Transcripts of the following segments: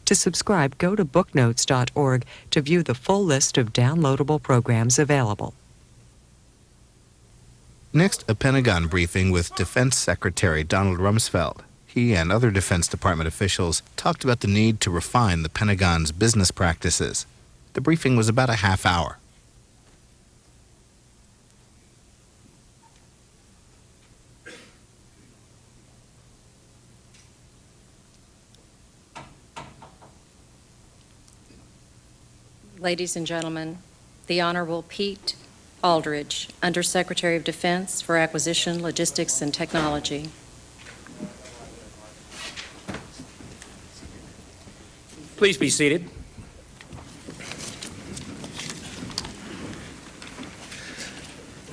To subscribe, go to booknotes.org to view the full list of downloadable programs available. Next, a Pentagon briefing with Defense Secretary Donald Rumsfeld. He and other Defense Department officials talked about the need to refine the Pentagon's business practices. The briefing was about a half hour. Ladies and gentlemen, the Honorable Pete Aldridge, Undersecretary of Defense for Acquisition, Logistics, and Technology. Please be seated.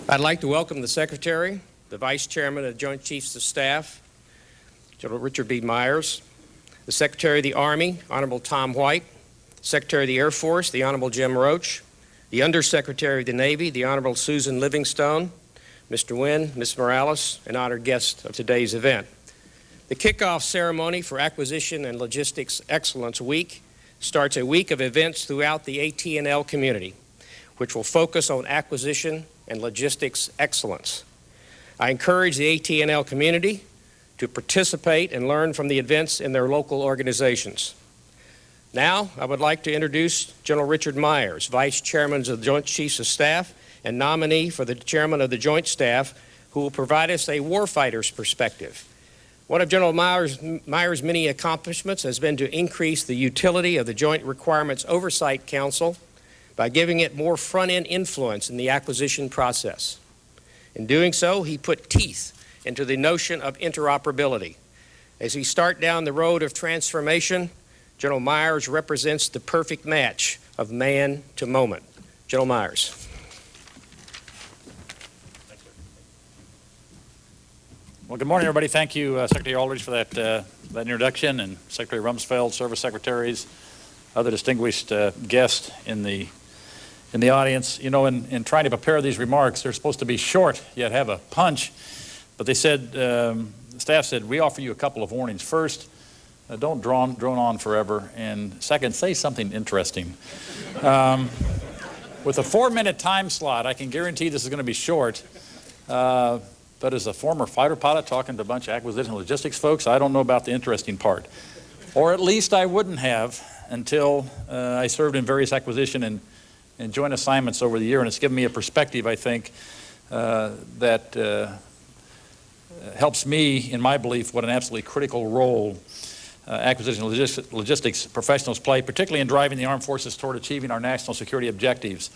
I'd like to welcome the Secretary, the Vice Chairman of the Joint Chiefs of Staff, General Richard B. Myers, the Secretary of the Army, Honorable Tom White, Secretary of the Air Force, the Honorable Jim Roach, the Undersecretary of the Navy, the Honorable Susan Livingstone, Mr. Wynn, Ms. Morales, and honored guests of today's event. The kickoff ceremony for Acquisition and Logistics Excellence Week starts a week of events throughout the AT&L community, which will focus on acquisition and logistics excellence. I encourage the AT&L community to participate and learn from the events in their local organizations. Now, I would like to introduce General Richard Myers, Vice Chairman of the Joint Chiefs of Staff and nominee for the Chairman of the Joint Staff, who will provide us a warfighter's perspective. One of General Myers' many accomplishments has been to increase the utility of the Joint Requirements Oversight Council by giving it more front-end influence in the acquisition process. In doing so, he put teeth into the notion of interoperability. As we start down the road of transformation, General Myers represents the perfect match of man to moment. General Myers. Well, good morning, everybody. Thank you, Secretary Aldridge, for that introduction, and Secretary Rumsfeld, Service Secretaries, other distinguished guests in the audience. You know, in trying to prepare these remarks, they're supposed to be short, yet have a punch. But they said, the staff said, we offer you a couple of warnings. First, don't drone on forever. And second, say something interesting. With a 4-minute time slot, I can guarantee this is going to be short. But as a former fighter pilot talking to a bunch of acquisition and logistics folks, I don't know about the interesting part. Or at least I wouldn't have until I served in various acquisition and joint assignments over the year. And it's given me a perspective, I think, that helps me, in my belief, what an absolutely critical role acquisition and logistics professionals play, particularly in driving the armed forces toward achieving our national security objectives.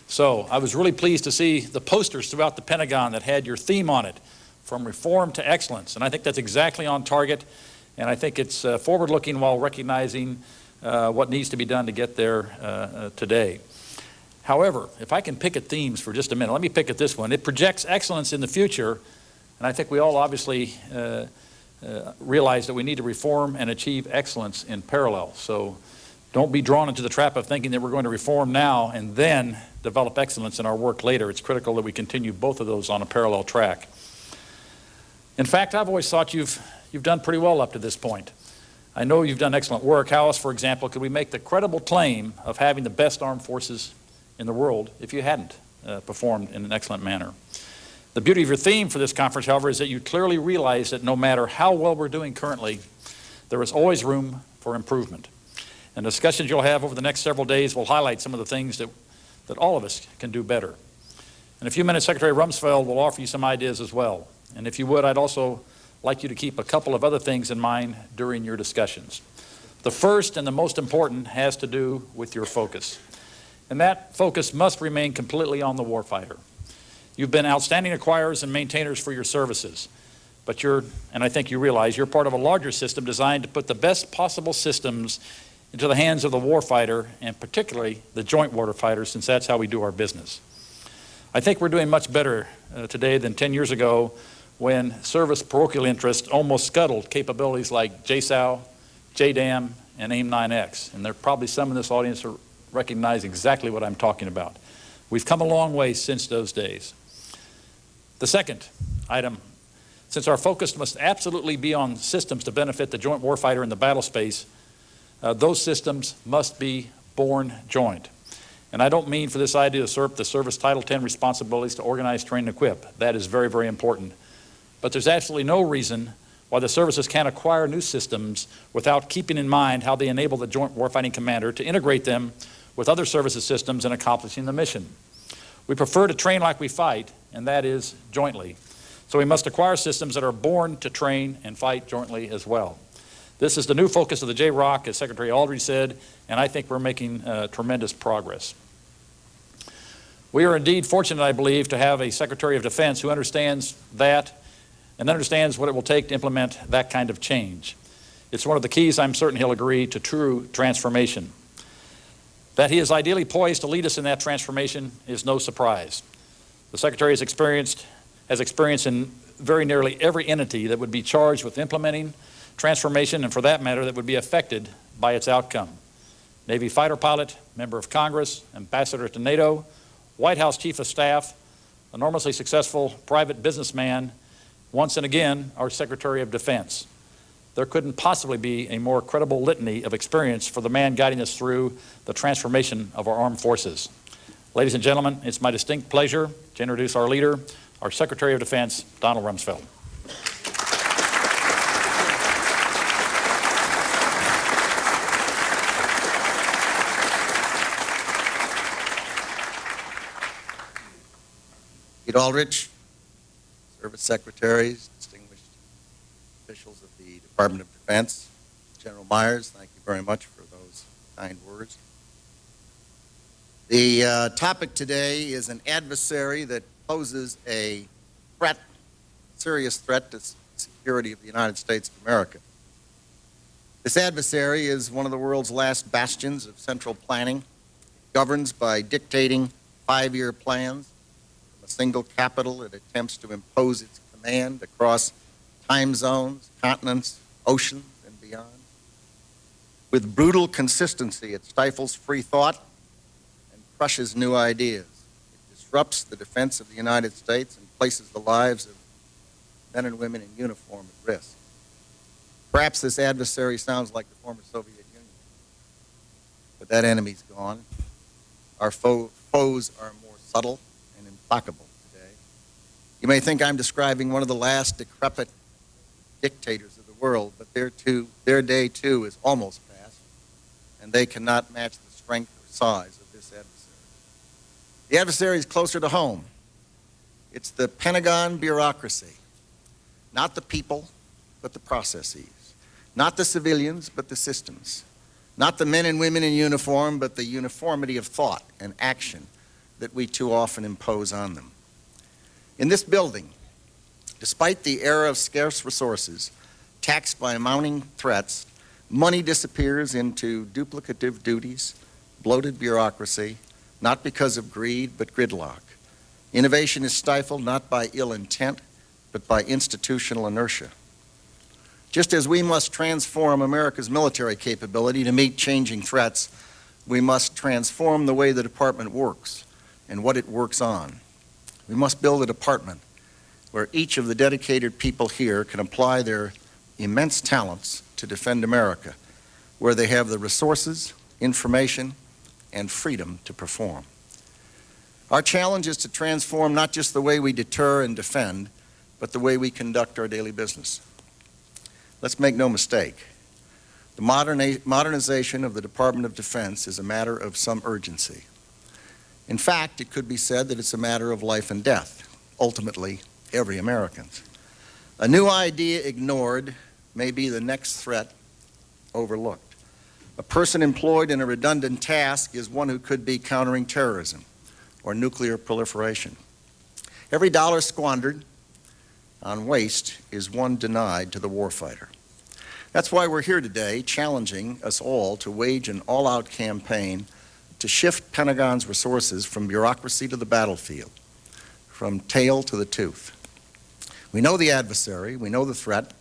So I was really pleased to see the posters throughout the Pentagon that had your theme on it, from reform to excellence. And I think that's exactly on target. And I think it's forward-looking while recognizing what needs to be done to get there today. However, if I can pick at themes for just a minute, let me pick at this one. It projects excellence in the future. And I think we all obviously realize that we need to reform and achieve excellence in parallel. So don't be drawn into the trap of thinking that we're going to reform now and then develop excellence in our work later. It's critical that we continue both of those on a parallel track. In fact, I've always thought you've done pretty well up to this point. I know you've done excellent work. How else, for example, could we make the credible claim of having the best armed forces in the world if you hadn't performed in an excellent manner? The beauty of your theme for this conference, however, is that you clearly realize that no matter how well we're doing currently, there is always room for improvement. And the discussions you'll have over the next several days will highlight some of the things that all of us can do better. In a few minutes, Secretary Rumsfeld will offer you some ideas as well. And if you would, I'd also like you to keep a couple of other things in mind during your discussions. The first and the most important has to do with your focus. And that focus must remain completely on the warfighter. You've been outstanding acquirers and maintainers for your services, but and I think you realize, you're part of a larger system designed to put the best possible systems into the hands of the warfighter, and particularly the joint warfighter, since that's how we do our business. I think we're doing much better today than 10 years ago, when service parochial interest almost scuttled capabilities like JSOW, JDAM, and AIM-9X. And there are probably some in this audience who recognize exactly what I'm talking about. We've come a long way since those days. The second item, since our focus must absolutely be on systems to benefit the joint warfighter in the battle space, those systems must be born joint. And I don't mean for this idea to usurp the service Title X responsibilities to organize, train, and equip. That is very, very important. But there's absolutely no reason why the services can't acquire new systems without keeping in mind how they enable the Joint Warfighting Commander to integrate them with other services systems in accomplishing the mission. We prefer to train like we fight, and that is jointly. So we must acquire systems that are born to train and fight jointly as well. This is the new focus of the JROC, as Secretary Aldridge said, and I think we're making tremendous progress. We are indeed fortunate, I believe, to have a Secretary of Defense who understands that and understands what it will take to implement that kind of change. It's one of the keys, I'm certain he'll agree, to true transformation. That he is ideally poised to lead us in that transformation is no surprise. The Secretary has experience in very nearly every entity that would be charged with implementing transformation, and for that matter, that would be affected by its outcome. Navy fighter pilot, member of Congress, ambassador to NATO, White House Chief of Staff, enormously successful private businessman, once and again, our Secretary of Defense. There couldn't possibly be a more credible litany of experience for the man guiding us through the transformation of our armed forces. Ladies and gentlemen, it's my distinct pleasure to introduce our leader, our Secretary of Defense, Donald Rumsfeld. Aldrich, Service Secretaries, distinguished officials of the Department of Defense, General Myers, thank you very much for those kind words. The topic today is an adversary that poses a threat, serious threat to the security of the United States of America. This adversary is one of the world's last bastions of central planning. It governs by dictating 5-year plans. A single capital, it attempts to impose its command across time zones, continents, oceans, and beyond. With brutal consistency, it stifles free thought and crushes new ideas. It disrupts the defense of the United States and places the lives of men and women in uniform at risk. Perhaps this adversary sounds like the former Soviet Union, but that enemy's gone. Our foes are more subtle and implacable today. You may think I'm describing one of the last decrepit dictators of the world, but their day too is almost past, and they cannot match the strength or size of this adversary. The adversary is closer to home. It's the Pentagon bureaucracy, not the people, but the processes, not the civilians, but the systems, not the men and women in uniform, but the uniformity of thought and action that we too often impose on them. In this building, despite the era of scarce resources, taxed by mounting threats, money disappears into duplicative duties, bloated bureaucracy, not because of greed, but gridlock. Innovation is stifled not by ill intent, but by institutional inertia. Just as we must transform America's military capability to meet changing threats, we must transform the way the department works and what it works on. We must build a department where each of the dedicated people here can apply their immense talents to defend America, where they have the resources, information, and freedom to perform. Our challenge is to transform not just the way we deter and defend, but the way we conduct our daily business. Let's make no mistake. The modernization of the Department of Defense is a matter of some urgency. In fact, it could be said that it's a matter of life and death, ultimately, every American's. A new idea ignored may be the next threat overlooked. A person employed in a redundant task is one who could be countering terrorism or nuclear proliferation. Every dollar squandered on waste is one denied to the warfighter. That's why we're here today, challenging us all to wage an all-out campaign to shift Pentagon's resources from bureaucracy to the battlefield, from tail to the tooth. We know the adversary, we know the threat,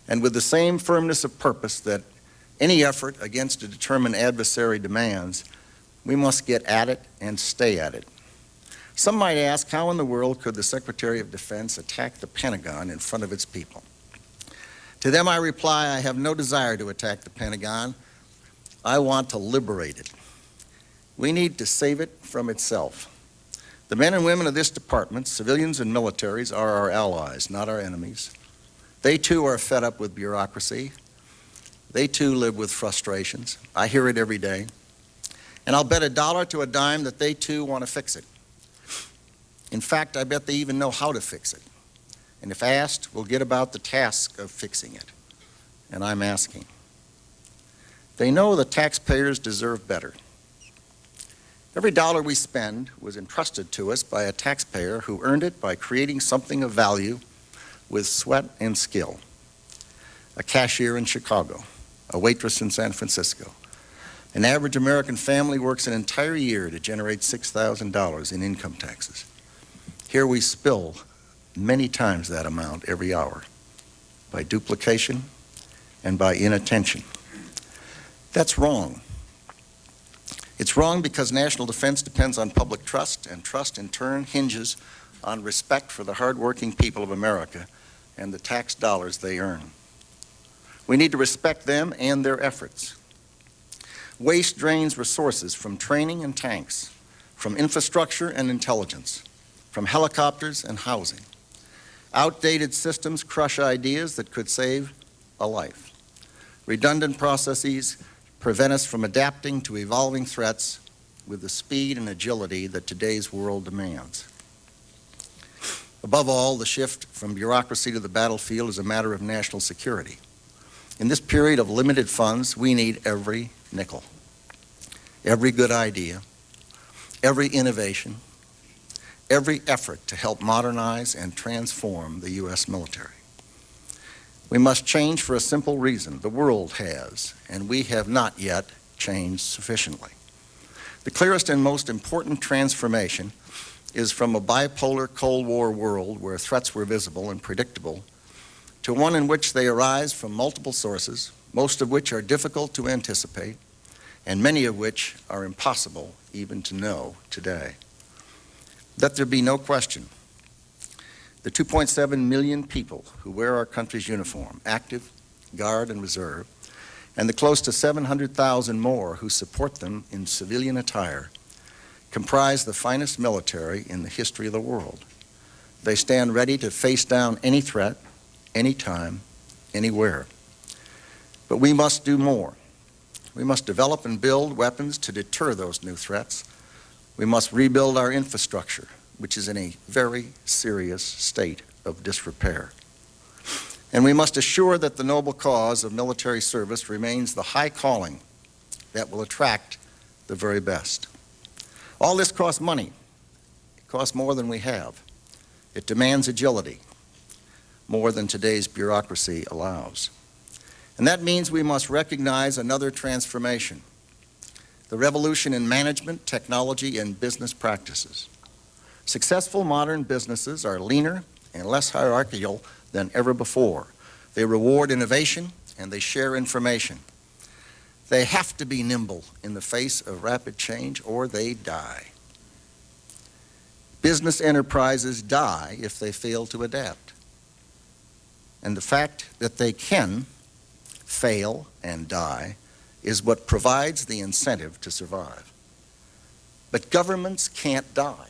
and with the same firmness of purpose that any effort against a determined adversary demands, we must get at it and stay at it. Some might ask, how in the world could the Secretary of Defense attack the Pentagon in front of its people? To them I reply, I have no desire to attack the Pentagon. I want to liberate it. We need to save it from itself. The men and women of this department, civilians and militaries, are our allies, not our enemies. They too are fed up with bureaucracy. They too live with frustrations. I hear it every day. And I'll bet $1 to a dime that they too want to fix it. In fact, I bet they even know how to fix it. And if asked, we'll get about the task of fixing it. And I'm asking. They know the taxpayers deserve better. Every dollar we spend was entrusted to us by a taxpayer who earned it by creating something of value with sweat and skill. A cashier in Chicago, a waitress in San Francisco. An average American family works an entire year to generate $6,000 in income taxes. Here we spill many times that amount every hour by duplication and by inattention. That's wrong. It's wrong because national defense depends on public trust, and trust in turn hinges on respect for the hardworking people of America and the tax dollars they earn. We need to respect them and their efforts. Waste drains resources from training and tanks, from infrastructure and intelligence, from helicopters and housing. Outdated systems crush ideas that could save a life. Redundant processes prevent us from adapting to evolving threats with the speed and agility that today's world demands. Above all, the shift from bureaucracy to the battlefield is a matter of national security. In this period of limited funds, we need every nickel, every good idea, every innovation, every effort to help modernize and transform the U.S. military. We must change for a simple reason. The world has, and we have not yet changed sufficiently. The clearest and most important transformation is from a bipolar Cold War world where threats were visible and predictable to one in which they arise from multiple sources, most of which are difficult to anticipate, and many of which are impossible even to know today. Let there be no question. The 2.7 million people who wear our country's uniform, active, Guard, and Reserve, and the close to 700,000 more who support them in civilian attire, comprise the finest military in the history of the world. They stand ready to face down any threat, anytime, anywhere. But we must do more. We must develop and build weapons to deter those new threats. We must rebuild our infrastructure, which is in a very serious state of disrepair. And we must assure that the noble cause of military service remains the high calling that will attract the very best. All this costs money. It costs more than we have. It demands agility, more than today's bureaucracy allows. And that means we must recognize another transformation, the revolution in management, technology, and business practices. Successful modern businesses are leaner and less hierarchical than ever before. They reward innovation and they share information. They have to be nimble in the face of rapid change or they die. Business enterprises die if they fail to adapt. And the fact that they can fail and die is what provides the incentive to survive. But governments can't die.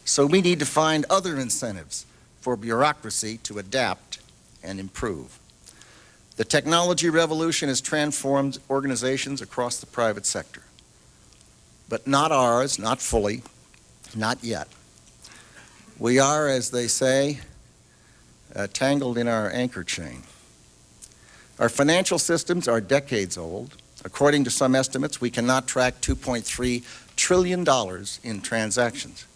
So we need to find other incentives for bureaucracy to adapt and improve. The technology revolution has transformed organizations across the private sector, but not ours, not fully, not yet. We are, as they say, tangled in our anchor chain. Our financial systems are decades old. According to some estimates, we cannot track $2.3 trillion in transactions.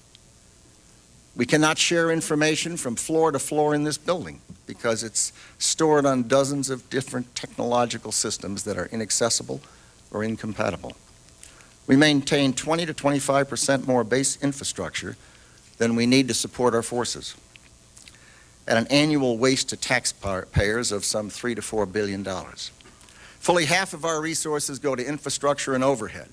We cannot share information from floor to floor in this building because it's stored on dozens of different technological systems that are inaccessible or incompatible. We maintain 20 to 25% more base infrastructure than we need to support our forces, at an annual waste to taxpayers of some $3 to $4 billion. Fully half of our resources go to infrastructure and overhead.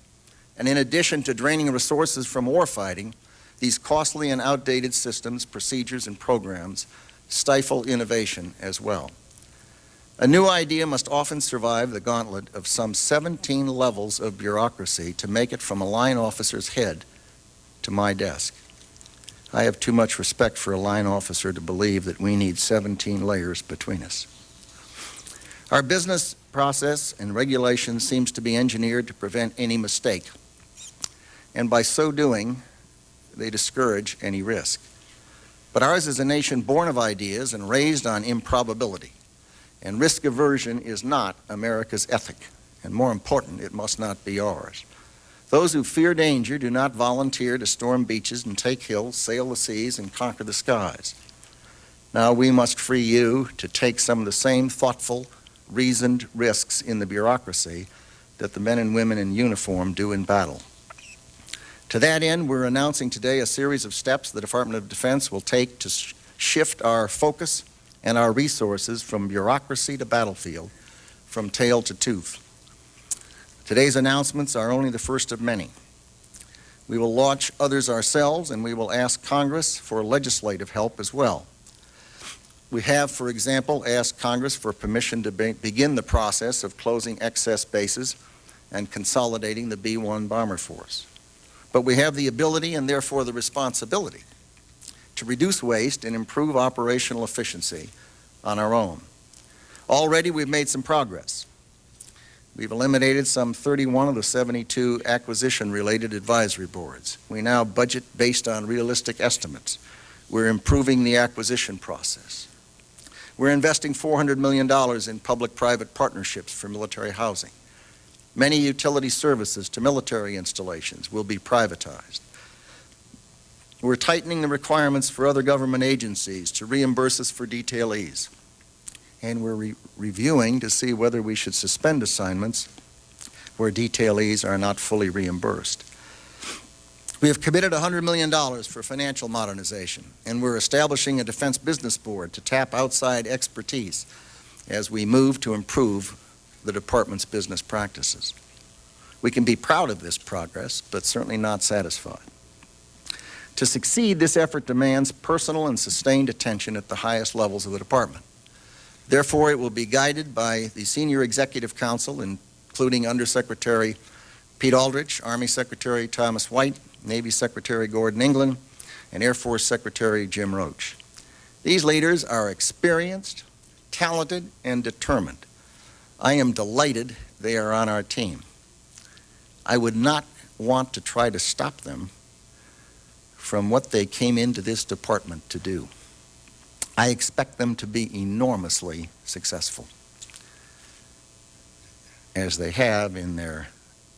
And in addition to draining resources from warfighting, these costly and outdated systems, procedures, and programs stifle innovation as well. A new idea must often survive the gauntlet of some 17 levels of bureaucracy to make it from a line officer's head to my desk. I have too much respect for a line officer to believe that we need 17 layers between us. Our business process and regulation seems to be engineered to prevent any mistake, and by so doing, they discourage any risk. But ours is a nation born of ideas and raised on improbability. And risk aversion is not America's ethic. And more important, it must not be ours. Those who fear danger do not volunteer to storm beaches and take hills, sail the seas, and conquer the skies. Now we must free you to take some of the same thoughtful, reasoned risks in the bureaucracy that the men and women in uniform do in battle. To that end, we're announcing today a series of steps the Department of Defense will take to shift our focus and our resources from bureaucracy to battlefield, from tail to tooth. Today's announcements are only the first of many. We will launch others ourselves, and we will ask Congress for legislative help as well. We have, for example, asked Congress for permission to begin the process of closing excess bases and consolidating the B-1 bomber force. But we have the ability and therefore the responsibility to reduce waste and improve operational efficiency on our own. Already we've made some progress. We've eliminated some 31 of the 72 acquisition-related advisory boards. We now budget based on realistic estimates. We're improving the acquisition process. We're investing $400 million in public-private partnerships for military housing. Many utility services to military installations will be privatized. We're tightening the requirements for other government agencies to reimburse us for detailees. And we're reviewing to see whether we should suspend assignments where detailees are not fully reimbursed. We have committed $100 million for financial modernization, and we're establishing a Defense Business Board to tap outside expertise as we move to improve the department's business practices. We can be proud of this progress, but certainly not satisfied. To succeed, this effort demands personal and sustained attention at the highest levels of the department. Therefore, it will be guided by the Senior Executive Council, including Undersecretary Pete Aldrich, Army Secretary Thomas White, Navy Secretary Gordon England, and Air Force Secretary Jim Roach. These leaders are experienced, talented, and determined. I am delighted they are on our team. I would not want to try to stop them from what they came into this department to do. I expect them to be enormously successful, as they have in their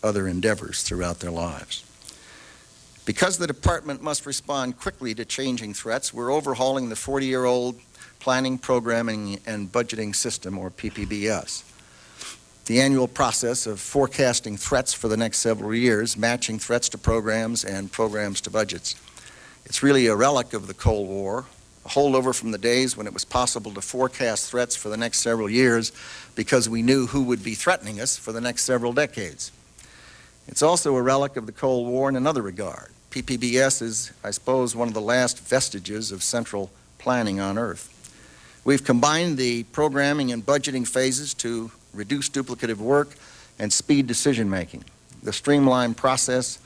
other endeavors throughout their lives. Because the department must respond quickly to changing threats, we're overhauling the 40-year-old Planning, Programming, and Budgeting System, or PPBS. The annual process of forecasting threats for the next several years, matching threats to programs and programs to budgets. It's really a relic of the Cold War, a holdover from the days when it was possible to forecast threats for the next several years because we knew who would be threatening us for the next several decades. It's also a relic of the Cold War in another regard. PPBS is, I suppose, one of the last vestiges of central planning on Earth. We've combined the programming and budgeting phases to reduce duplicative work and speed decision-making. The streamlined process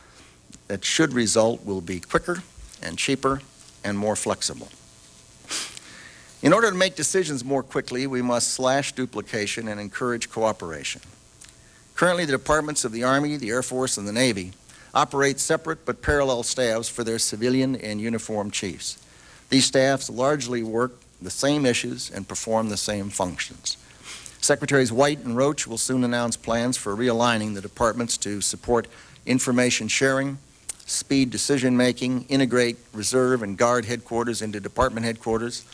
that should result will be quicker and cheaper and more flexible. In order to make decisions more quickly, we must slash duplication and encourage cooperation. Currently, the departments of the Army, the Air Force, and the Navy operate separate but parallel staffs for their civilian and uniformed chiefs. These staffs largely work the same issues and perform the same functions. Secretaries White and Roach will soon announce plans for realigning the departments to support information sharing, speed decision-making, integrate reserve and guard headquarters into department headquarters.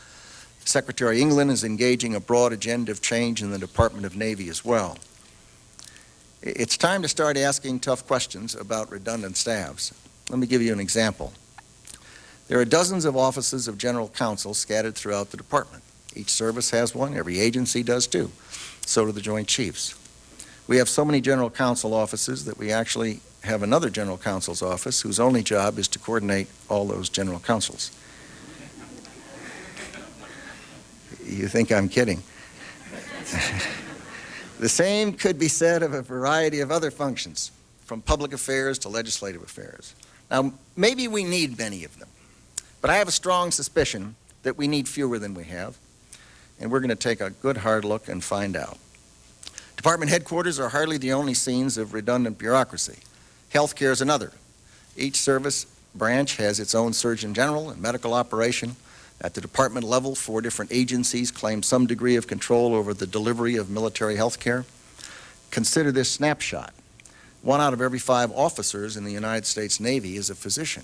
Secretary England is engaging a broad agenda of change in the Department of Navy as well. It's time to start asking tough questions about redundant staffs. Let me give you an example. There are dozens of offices of general counsel scattered throughout the department. Each service has one, every agency does too. So do the Joint Chiefs. We have so many general counsel offices that we actually have another general counsel's office whose only job is to coordinate all those general counsels. You think I'm kidding. The same could be said of a variety of other functions, from public affairs to legislative affairs. Now, maybe we need many of them, but I have a strong suspicion that we need fewer than we have, and we're going to take a good hard look and find out. Department headquarters are hardly the only scenes of redundant bureaucracy. Healthcare is another. Each service branch has its own surgeon general and medical operation. At the department level, 4 different agencies claim some degree of control over the delivery of military health care. Consider this snapshot. 1 out of every 5 officers in the United States Navy is a physician.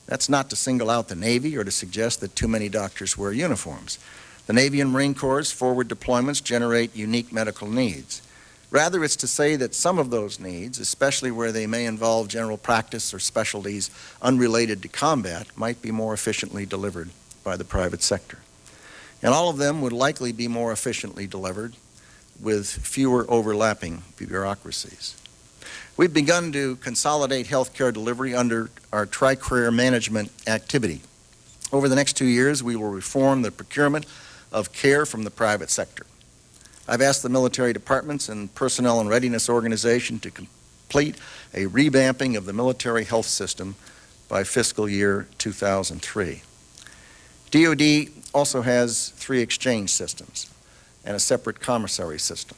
That's not to single out the Navy or to suggest that too many doctors wear uniforms. The Navy and Marine Corps' forward deployments generate unique medical needs. Rather, it's to say that some of those needs, especially where they may involve general practice or specialties unrelated to combat, might be more efficiently delivered by the private sector. And all of them would likely be more efficiently delivered with fewer overlapping bureaucracies. We've begun to consolidate healthcare delivery under our tri-career management activity. Over the next 2 years, we will reform the procurement of care from the private sector. I've asked the military departments and Personnel and Readiness Organization to complete a revamping of the military health system by fiscal year 2003. DoD also has 3 exchange systems and a separate commissary system,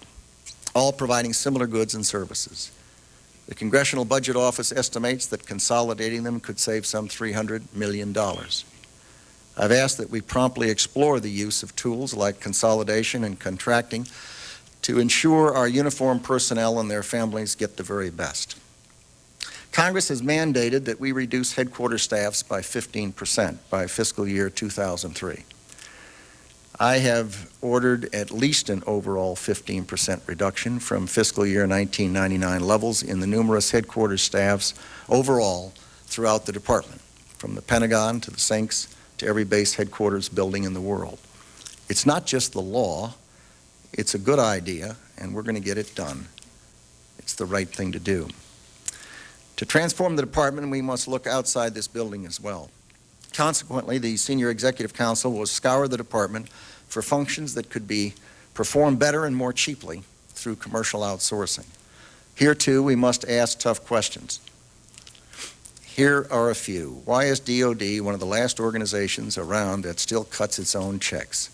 all providing similar goods and services. The Congressional Budget Office estimates that consolidating them could save some $300 million. I've asked that we promptly explore the use of tools like consolidation and contracting to ensure our uniformed personnel and their families get the very best. Congress has mandated that we reduce headquarters staffs by 15% by fiscal year 2003. I have ordered at least an overall 15% reduction from fiscal year 1999 levels in the numerous headquarters staffs overall throughout the department, from the Pentagon to the sinks to every base headquarters building in the world. It's not just the law, it's a good idea, and we're going to get it done. It's the right thing to do. To transform the department, we must look outside this building as well. Consequently, the Senior Executive Council will scour the department for functions that could be performed better and more cheaply through commercial outsourcing. Here, too, we must ask tough questions. Here are a few. Why is DoD one of the last organizations around that still cuts its own checks?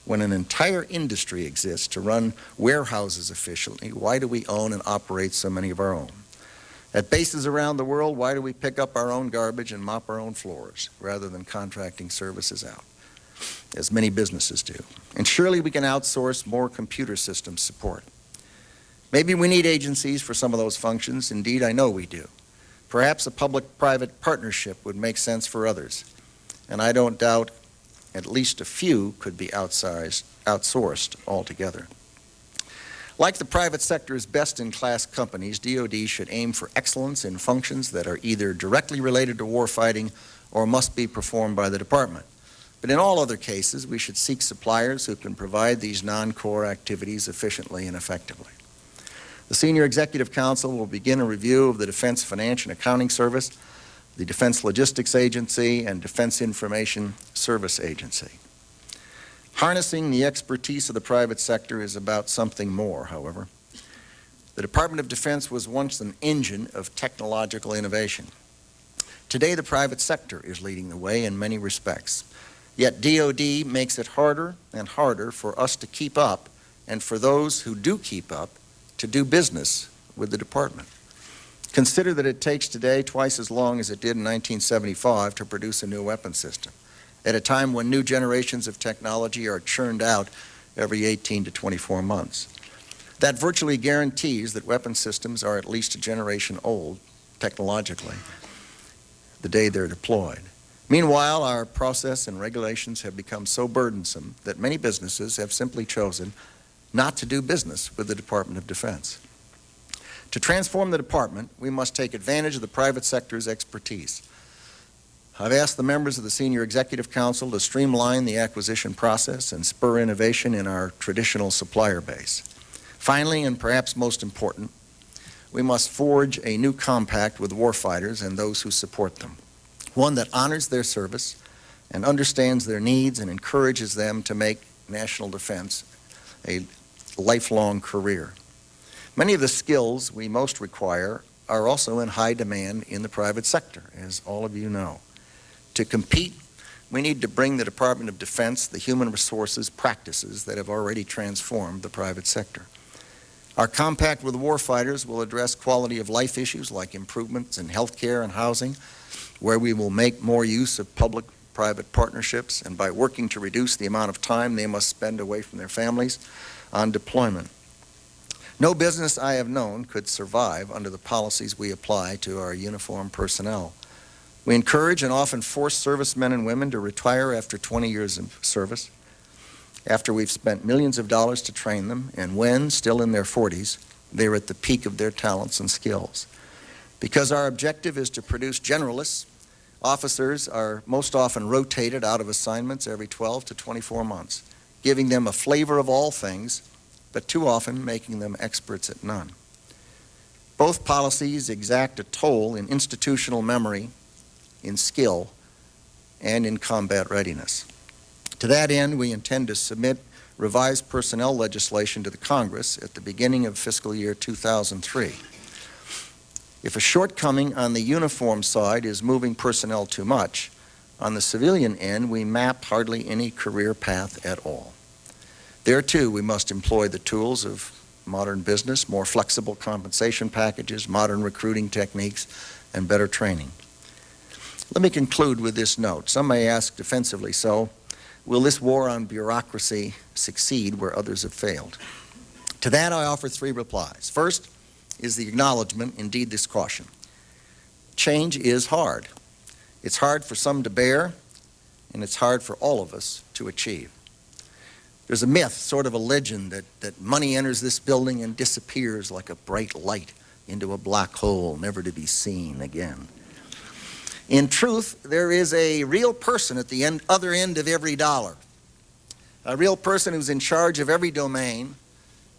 When an entire industry exists to run warehouses efficiently, why do we own and operate so many of our own? At bases around the world, why do we pick up our own garbage and mop our own floors rather than contracting services out, as many businesses do? And surely we can outsource more computer system support. Maybe we need agencies for some of those functions. Indeed, I know we do. Perhaps a public-private partnership would make sense for others, and I don't doubt at least a few could be outsourced altogether. Like the private sector's best-in-class companies, DoD should aim for excellence in functions that are either directly related to warfighting or must be performed by the department. But in all other cases, we should seek suppliers who can provide these non-core activities efficiently and effectively. The Senior Executive Council will begin a review of the Defense Finance and Accounting Service, the Defense Logistics Agency, and Defense Information Service Agency. Harnessing the expertise of the private sector is about something more, however. The Department of Defense was once an engine of technological innovation. Today, the private sector is leading the way in many respects. Yet DoD makes it harder and harder for us to keep up, and for those who do keep up, to do business with the department. Consider that it takes today twice as long as it did in 1975 to produce a new weapon system, at a time when new generations of technology are churned out every 18 to 24 months. That virtually guarantees that weapon systems are at least a generation old, technologically, the day they're deployed. Meanwhile, our process and regulations have become so burdensome that many businesses have simply chosen not to do business with the Department of Defense. To transform the department, we must take advantage of the private sector's expertise. I've asked the members of the Senior Executive Council to streamline the acquisition process and spur innovation in our traditional supplier base. Finally, and perhaps most important, we must forge a new compact with warfighters and those who support them, one that honors their service and understands their needs and encourages them to make national defense a lifelong career. Many of the skills we most require are also in high demand in the private sector, as all of you know. To compete, we need to bring the Department of Defense the human resources practices that have already transformed the private sector. Our compact with warfighters will address quality of life issues like improvements in health care and housing, where we will make more use of public-private partnerships and by working to reduce the amount of time they must spend away from their families on deployment. No business I have known could survive under the policies we apply to our uniformed personnel. We encourage and often force servicemen and women to retire after 20 years of service, after we've spent millions of dollars to train them, and when, still in their 40s, they're at the peak of their talents and skills. Because our objective is to produce generalists, officers are most often rotated out of assignments every 12 to 24 months, giving them a flavor of all things, but too often making them experts at none. Both policies exact a toll in institutional memory, in skill, and in combat readiness. To that end, we intend to submit revised personnel legislation to the Congress at the beginning of fiscal year 2003. If a shortcoming on the uniform side is moving personnel too much, on the civilian end, we map hardly any career path at all. There, too, we must employ the tools of modern business, more flexible compensation packages, modern recruiting techniques, and better training. Let me conclude with this note. Some may ask defensively so, will this war on bureaucracy succeed where others have failed? To that, I offer three replies. First is the acknowledgement, indeed this caution. Change is hard. It's hard for some to bear, and it's hard for all of us to achieve. There's a myth, sort of a legend, that money enters this building and disappears like a bright light into a black hole, never to be seen again. In truth, there is a real person at the other end of every dollar, a real person who's in charge of every domain,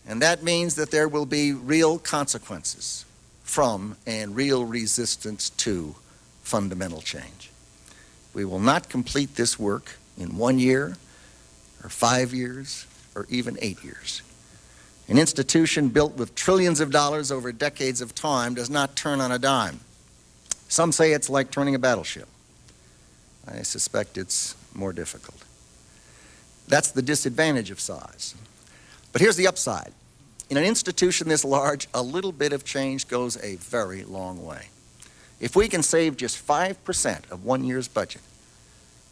and that means that there will be real consequences from and real resistance to fundamental change. We will not complete this work in 1 year, or 5 years, or even 8 years. An institution built with trillions of dollars over decades of time does not turn on a dime. Some say it's like turning a battleship. I suspect it's more difficult. That's the disadvantage of size. But here's the upside. In an institution this large, a little bit of change goes a very long way. If we can save just 5% of 1 year's budget,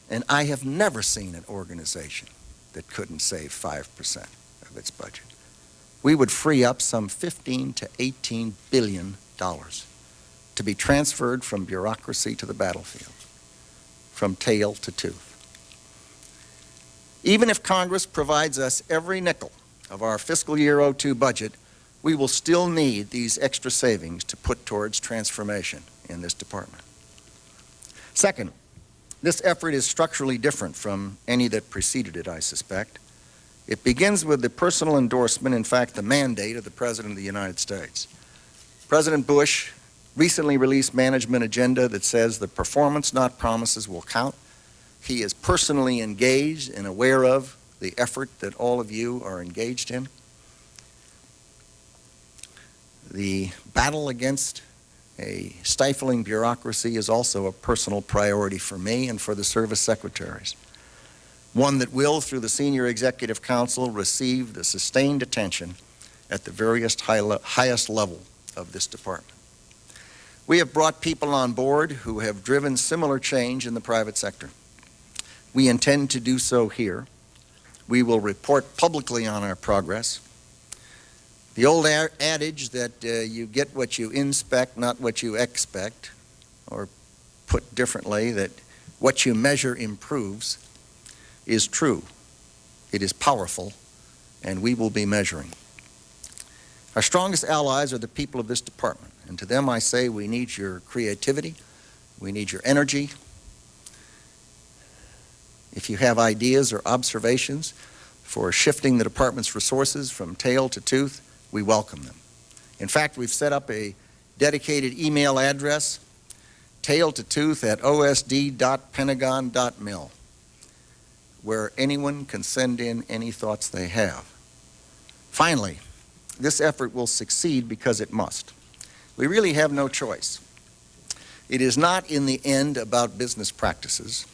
and I have never seen an organization that couldn't save 5% of its budget, we would free up some $15 to $18 billion to be transferred from bureaucracy to the battlefield, from tail to tooth. Even if Congress provides us every nickel of our fiscal year 02 budget, we will still need these extra savings to put towards transformation in this department. Second, this effort is structurally different from any that preceded it, I suspect. It begins with the personal endorsement, in fact, the mandate of the President of the United States. President Bush recently released management agenda that says the performance, not promises, will count. He is personally engaged and aware of the effort that all of you are engaged in. The battle against a stifling bureaucracy is also a personal priority for me and for the service secretaries. One that will, through the Senior Executive Council, receive the sustained attention at the highest level of this department. We have brought people on board who have driven similar change in the private sector. We intend to do so here. We will report publicly on our progress. The old adage that you get what you inspect, not what you expect, or put differently, that what you measure improves, is true. It is powerful, and we will be measuring. Our strongest allies are the people of this department, and to them I say we need your creativity, we need your energy. If you have ideas or observations for shifting the department's resources from tail to tooth, we welcome them. In fact, we've set up a dedicated email address, tail2tooth@osd.pentagon.mil, where anyone can send in any thoughts they have. Finally, this effort will succeed because it must. We really have no choice. It is not in the end about business practices,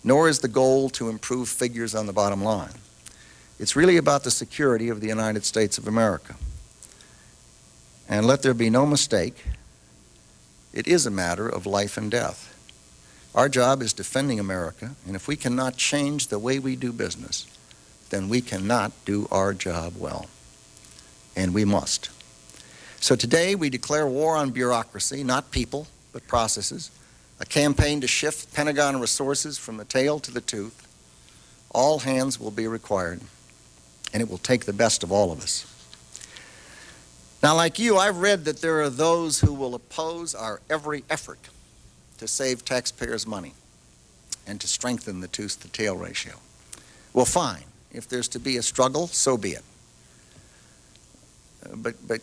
nor is the goal to improve figures on the bottom line. It's really about the security of the United States of America. And let there be no mistake, it is a matter of life and death. Our job is defending America, and if we cannot change the way we do business, then we cannot do our job well. And we must. So today we declare war on bureaucracy, not people, but processes, a campaign to shift Pentagon resources from the tail to the tooth. All hands will be required, and it will take the best of all of us. Now, like you, I've read that there are those who will oppose our every effort to save taxpayers' money and to strengthen the tooth-to-tail ratio. Well, fine. If there's to be a struggle, so be it. But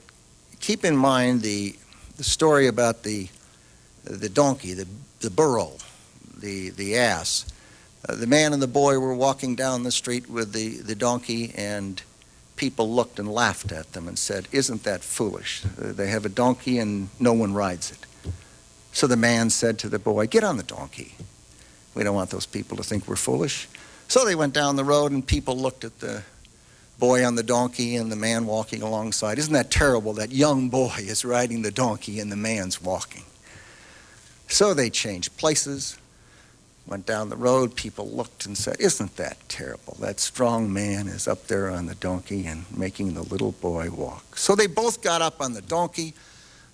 keep in mind the story about the donkey, the burro, the ass. The man and the boy were walking down the street with the donkey, and people looked and laughed at them and said, "Isn't that foolish? They have a donkey and no one rides it." So the man said to the boy, "Get on the donkey. We don't want those people to think we're foolish." So they went down the road, and people looked at the boy on the donkey and the man walking alongside. "Isn't that terrible? That young boy is riding the donkey and the man's walking." So they changed places, went down the road. People looked and said, "Isn't that terrible? That strong man is up there on the donkey and making the little boy walk." So they both got up on the donkey.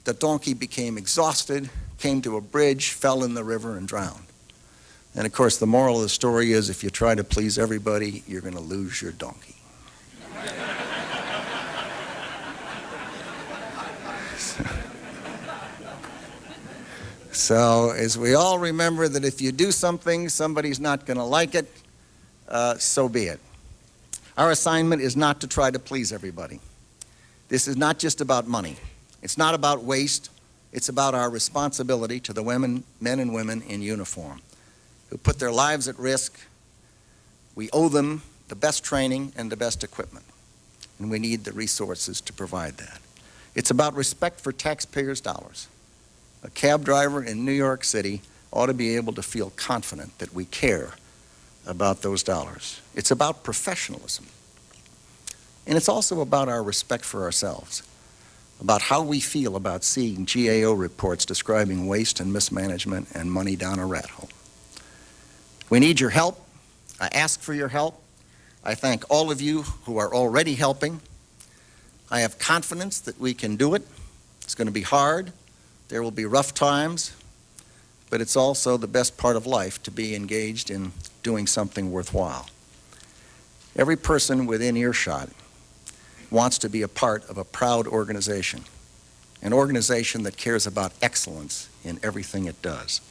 The donkey became exhausted, came to a bridge, fell in the river, and drowned. And of course, the moral of the story is if you try to please everybody, you're going to lose your donkey. So as we all remember that if you do something, somebody's not going to like it, so be it. Our assignment is not to try to please everybody. This is not just about money. It's not about waste. It's about our responsibility to the women, men and women in uniform who put their lives at risk. We owe them the best training and the best equipment, and we need the resources to provide that. It's about respect for taxpayers' dollars. A cab driver in New York City ought to be able to feel confident that we care about those dollars. It's about professionalism. And it's also about our respect for ourselves, about how we feel about seeing GAO reports describing waste and mismanagement and money down a rat hole. We need your help. I ask for your help. I thank all of you who are already helping. I have confidence that we can do it. It's going to be hard. There will be rough times, but it's also the best part of life to be engaged in doing something worthwhile. Every person within earshot wants to be a part of a proud organization, an organization that cares about excellence in everything it does.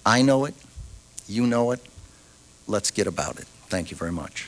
I know it. You know it. Let's get about it. Thank you very much.